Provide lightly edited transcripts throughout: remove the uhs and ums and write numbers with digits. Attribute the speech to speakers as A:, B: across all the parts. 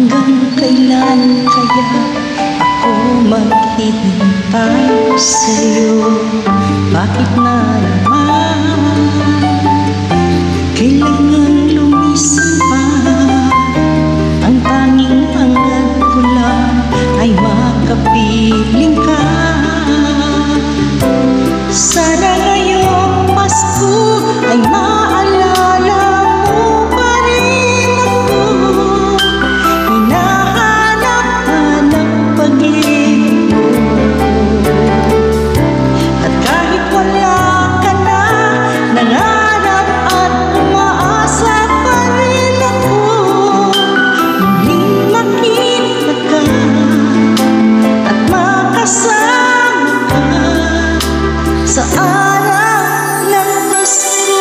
A: Hanggang kailan kaya ako maghihintay sa'yo? Bakit na naman kailangan lumisan pa? Ang tanging hangad ko lang ay makapiling ka. Sana ngayong Pasko ay maalala mo pa rin ako. Hinahanap-hanap pag-ibig mo. At kahit wala ka na, nangarap at umaasa pa rin ako. Muling makita ka at makasama ka sa araw ng Pasko.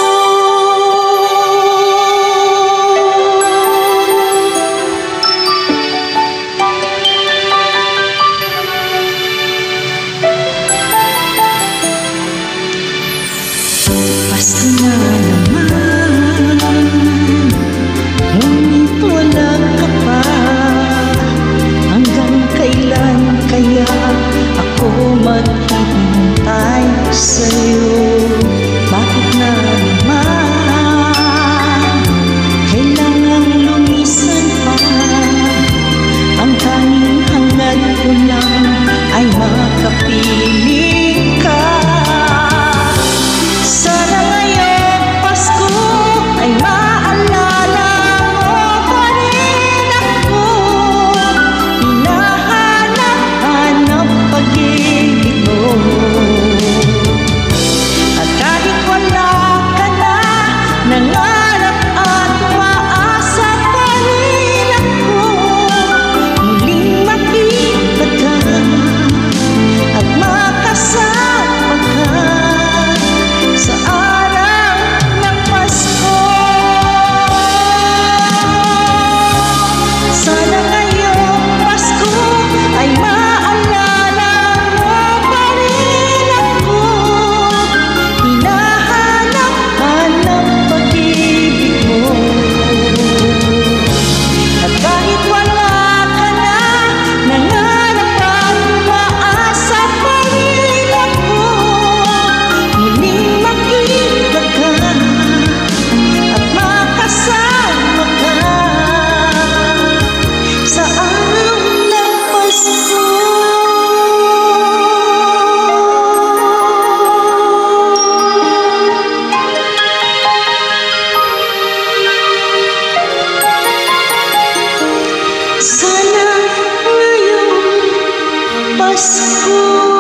A: Pasko na naman, ngunit wala ka pa. Hanggang kailan kaya ako maghihintay sa'yo? Bakit na naman kailangan lumisan pa? Ang tanging hangad ko lang ay makapiling ka. Sana ngayong Pasko ay maalala mo pa rin ako. Hinahanap-hanap pag-ibig mo. At kahit wala ka na, nangarap at umaasa pa rin ako. Muling makita ka at makasama ka sa araw ng Pasko. Sana ngayong Pasko ay maalala mo pa rin ako. Hinahanap-hanap pag-ibig mo. At kahit wala ka na, nangarap at umaasa pa rin ako. Muling makita ka at makasama ka sa araw ng Pasko. Sana ngayong Pasko